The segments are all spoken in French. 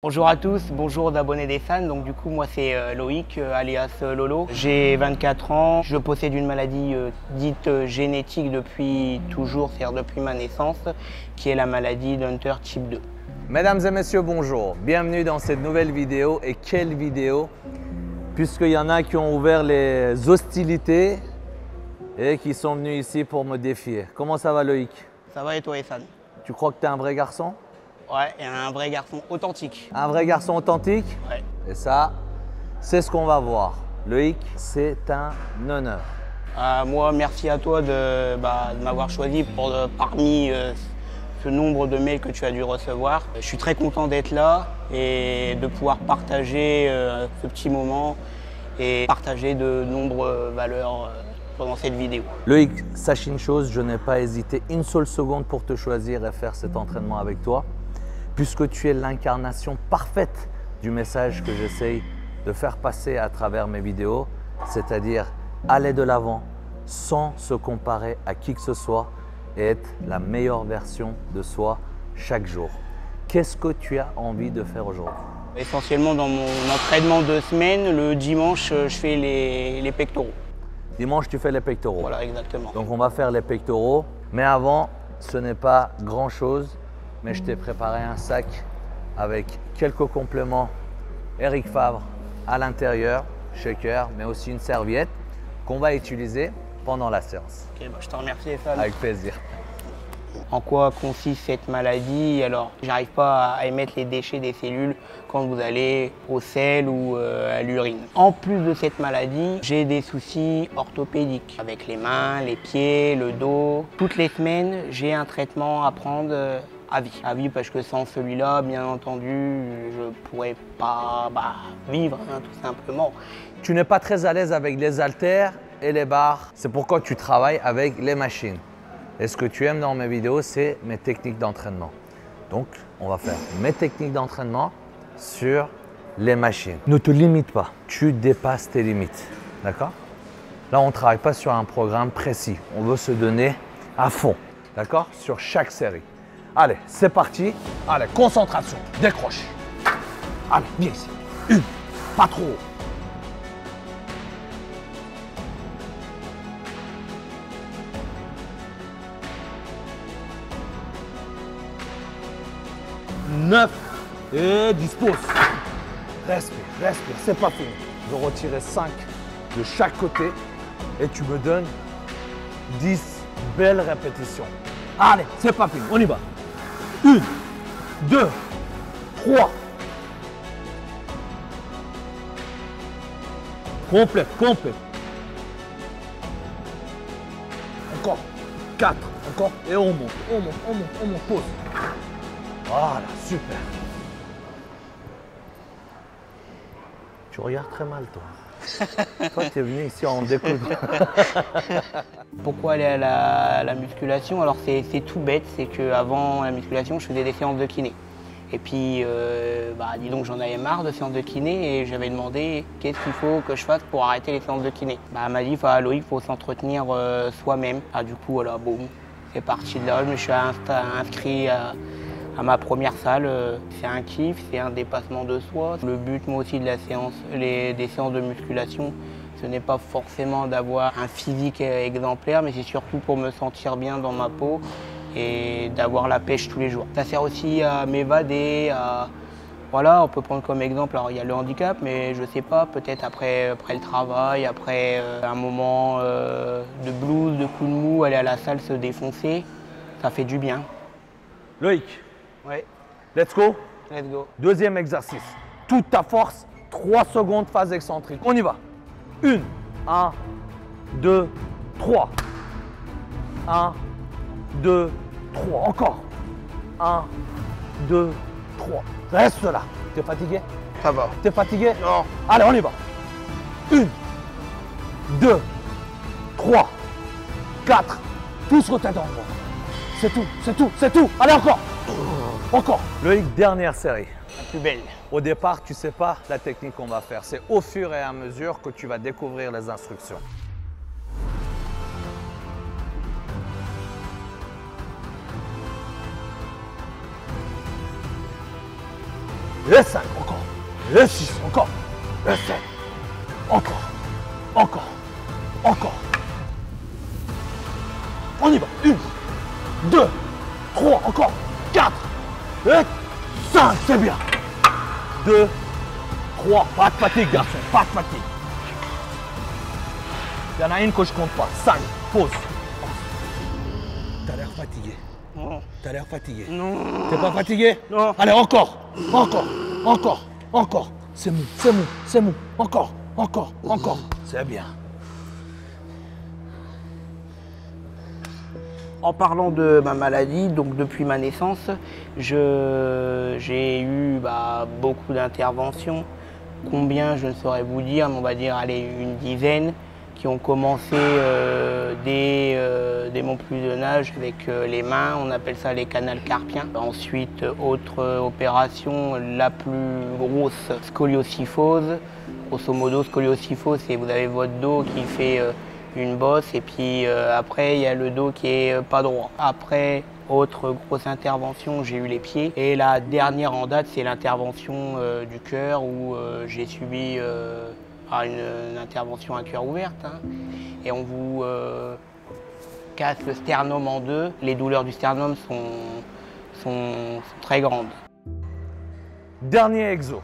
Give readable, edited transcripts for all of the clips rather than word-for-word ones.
Bonjour à tous, bonjour aux abonnés des fans. Donc du coup moi c'est Loïc alias Lolo. J'ai 24 ans, je possède une maladie dite génétique depuis toujours, c'est-à-dire depuis ma naissance, qui est la maladie d'Hunter type 2. Mesdames et messieurs, bonjour. Bienvenue dans cette nouvelle vidéo. Et quelle vidéo! Puisqu'il y en a qui ont ouvert les hostilités et qui sont venus ici pour me défier. Comment ça va Loïc? Ça va et toi Essan? Tu crois que tu es un vrai garçon? Ouais, et un vrai garçon authentique. Un vrai garçon authentique? Ouais. Et ça, c'est ce qu'on va voir. Loïc, c'est un honneur. Moi, merci à toi de m'avoir choisi parmi ce nombre de mails que tu as dû recevoir. Je suis très content d'être là et de pouvoir partager ce petit moment et partager de nombreuses valeurs pendant cette vidéo. Loïc, sache une chose, je n'ai pas hésité une seule seconde pour te choisir et faire cet entraînement avec toi, puisque tu es l'incarnation parfaite du message que j'essaye de faire passer à travers mes vidéos, c'est-à-dire aller de l'avant sans se comparer à qui que ce soit et être la meilleure version de soi chaque jour. Qu'est-ce que tu as envie de faire aujourd'hui? Essentiellement dans mon entraînement de semaine, le dimanche, je fais les pectoraux. Dimanche, tu fais les pectoraux. Voilà, exactement. Donc on va faire les pectoraux, mais avant, ce n'est pas grand-chose, mais je t'ai préparé un sac avec quelques compléments Eric Favre à l'intérieur, shaker, mais aussi une serviette qu'on va utiliser pendant la séance. Ok, je te remercie Essan. Avec plaisir. En quoi consiste cette maladie? Alors, j'arrive pas à émettre les déchets des cellules quand vous allez au sel ou à l'urine. En plus de cette maladie, j'ai des soucis orthopédiques avec les mains, les pieds, le dos. Toutes les semaines, j'ai un traitement à prendre à vie. À vie parce que sans celui-là, bien entendu, je pourrais pas vivre, hein, tout simplement. Tu n'es pas très à l'aise avec les haltères et les barres. C'est pourquoi tu travailles avec les machines. Et ce que tu aimes dans mes vidéos, c'est mes techniques d'entraînement. Donc, on va faire mes techniques d'entraînement sur les machines. Ne te limite pas, tu dépasses tes limites. D'accord? Là, on ne travaille pas sur un programme précis. On veut se donner à fond. D'accord? Sur chaque série. Allez, c'est parti. Allez, concentration, décroche. Allez, viens ici. Une, pas trop haut. Neuf et dispose. Respire, respire, c'est pas fini. Je vais retirer 5 de chaque côté et tu me donnes 10 belles répétitions. Allez, c'est pas fini, on y va. 1, 2, 3. Complète, complète. Encore. 4, encore. Et on monte, on monte, on monte, on monte, pause. Voilà, super. Tu regardes très mal, toi. Toi, tu es venu ici en découverte. Pourquoi aller à la musculation? Alors c'est tout bête, c'est qu'avant la musculation, je faisais des séances de kiné. Et puis, dis donc, j'en avais marre de séances de kiné et j'avais demandé qu'est-ce qu'il faut que je fasse pour arrêter les séances de kiné. Elle m'a dit, Loïc, il faut s'entretenir soi-même. Du coup, voilà, boum, c'est parti de là. Je me suis inscrit à ma première salle. C'est un kiff, c'est un dépassement de soi. Le but, moi aussi, de la séance, des séances de musculation, ce n'est pas forcément d'avoir un physique exemplaire, mais c'est surtout pour me sentir bien dans ma peau et d'avoir la pêche tous les jours. Ça sert aussi à m'évader, voilà, on peut prendre comme exemple, alors il y a le handicap, mais je sais pas, peut-être après le travail, après un moment de blues, de coup de mou, aller à la salle se défoncer, ça fait du bien. Loïc, Ouais, let's go. let's go. Deuxième exercice. Toute ta force, 3 secondes, phase excentrique. On y va. 1, 2, 3. 1, 2, 3. Encore. 1, 2, 3. Reste là. T'es fatigué? Ça va. T'es fatigué? Non. Allez, on y va. 1, 2, 3, 4. Tous retête en droit. C'est tout, c'est tout, c'est tout. Allez, encore. Encore. Loïc, dernière série. La plus belle. Au départ, tu ne sais pas la technique qu'on va faire. C'est au fur et à mesure que tu vas découvrir les instructions. Le 5, encore. Le 6, encore. Le 7, encore. Encore. Encore. On y va. 1, 2, 3, encore. 4, et 5, c'est bien. 2, 3, pas de fatigue, garçon, pas de fatigue. Il y en a une que je compte pas. 5, pause. T'as l'air fatigué. Non. T'as l'air fatigué. Non. T'es pas fatigué? Non. Allez, encore. Encore. Encore. Encore. C'est mou, c'est mou, c'est mou. Encore. Encore. Encore. C'est bien. En parlant de ma maladie, donc depuis ma naissance, j'ai eu beaucoup d'interventions. Combien, je ne saurais vous dire, mais on va dire allez, une dizaine, qui ont commencé dès mon plus jeune âge avec les mains, on appelle ça les canals carpiens. Ensuite, autre opération, la plus grosse, scolioscyphose. Grosso modo, scolioscyphose, c'est vous avez votre dos qui fait une bosse et puis après il y a le dos qui est pas droit. Après, autre grosse intervention, j'ai eu les pieds. Et la dernière en date, c'est l'intervention du cœur où j'ai subi une intervention à cœur ouverte. Hein. Et on vous casse le sternum en deux. Les douleurs du sternum sont très grandes. Dernier exo.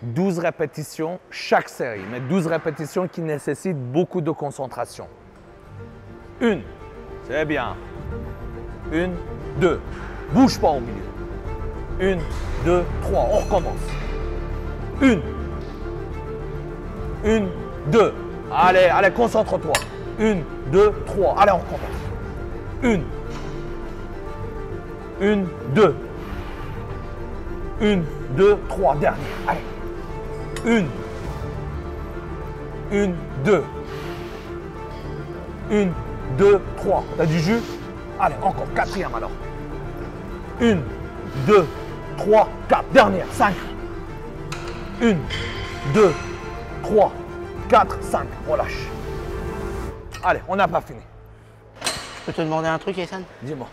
12 répétitions chaque série, mais 12 répétitions qui nécessitent beaucoup de concentration. 1, c'est bien. 1, 2, bouge pas au milieu. 1, 2, 3, on recommence. 1, 2, allez, allez, concentre-toi. 1, 2, 3, allez, on recommence. 1, 2, 1, 2, 3, dernier, allez. 1, 2, 1, 2, 3. T'as du jus? Allez, encore, quatrième alors. 1, 2, 3, 4. Dernière, 5. 1, 2, 3, 4, 5. Relâche. Allez, on n'a pas fini. Je peux te demander un truc, Essan? Dis-moi.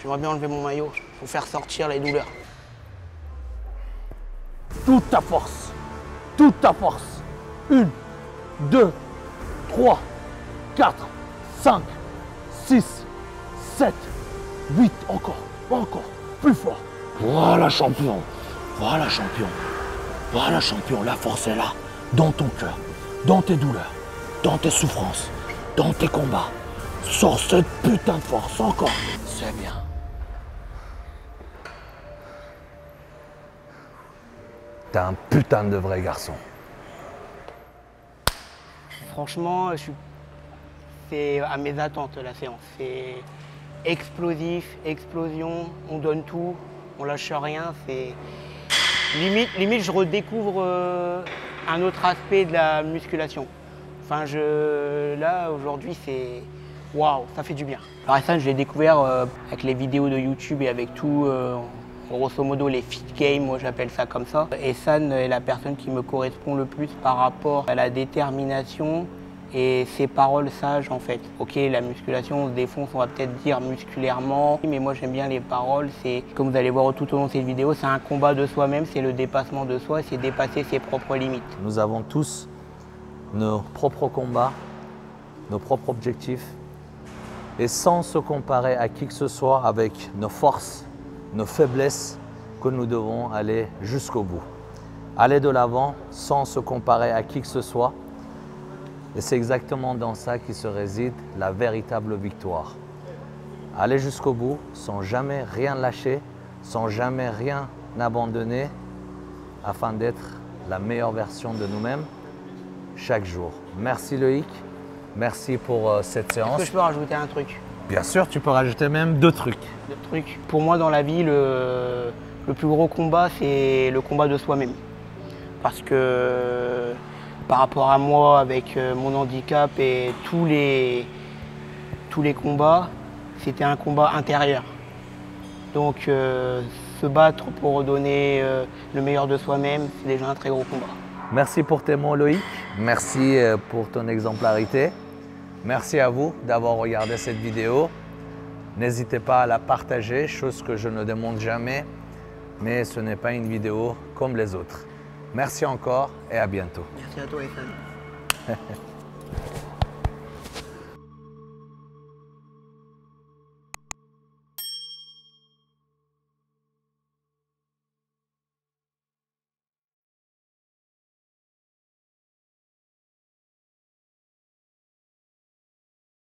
J'aimerais bien enlever mon maillot pour faire sortir les douleurs. Toute ta force. Toute ta force. 1, 2, 3, 4, 5, 6, 7, 8. Encore, encore, plus fort. Voilà champion. Voilà champion. Voilà champion. La force est là. Dans ton cœur, dans tes douleurs, dans tes souffrances, dans tes combats. Sors cette putain de force. Encore. C'est bien. T'es un putain de vrai garçon. Franchement, c'est à mes attentes la séance. C'est explosif, explosion, on donne tout, on lâche rien. C'est limite, je redécouvre un autre aspect de la musculation. Enfin, là aujourd'hui, c'est waouh, ça fait du bien. Alors Essan, je l'ai découvert avec les vidéos de YouTube et avec tout. Grosso modo, les fit games, moi j'appelle ça comme ça. Essan est la personne qui me correspond le plus par rapport à la détermination et ses paroles sages en fait. Ok, la musculation, on se défonce, on va peut-être dire musculairement, mais moi j'aime bien les paroles. C'est, comme vous allez voir tout au long de cette vidéo, c'est un combat de soi-même, c'est le dépassement de soi, c'est dépasser ses propres limites. Nous avons tous nos propres combats, nos propres objectifs, et sans se comparer à qui que ce soit avec nos forces, nos faiblesses, que nous devons aller jusqu'au bout. Aller de l'avant sans se comparer à qui que ce soit. Et c'est exactement dans ça qui se réside la véritable victoire. Aller jusqu'au bout sans jamais rien lâcher, sans jamais rien abandonner, afin d'être la meilleure version de nous-mêmes chaque jour. Merci Loïc, merci pour cette séance. Est-ce que je peux rajouter un truc? Bien sûr, tu peux rajouter même 2 trucs. Pour moi, dans la vie, le plus gros combat, c'est le combat de soi-même. Parce que par rapport à moi, avec mon handicap et tous les combats, c'était un combat intérieur. Donc, se battre pour redonner le meilleur de soi-même, c'est déjà un très gros combat. Merci pour tes mots, Loïc. Merci pour ton exemplarité. Merci à vous d'avoir regardé cette vidéo. N'hésitez pas à la partager, chose que je ne demande jamais. mais ce n'est pas une vidéo comme les autres. Merci encore et à bientôt. Merci à toi, Ethan.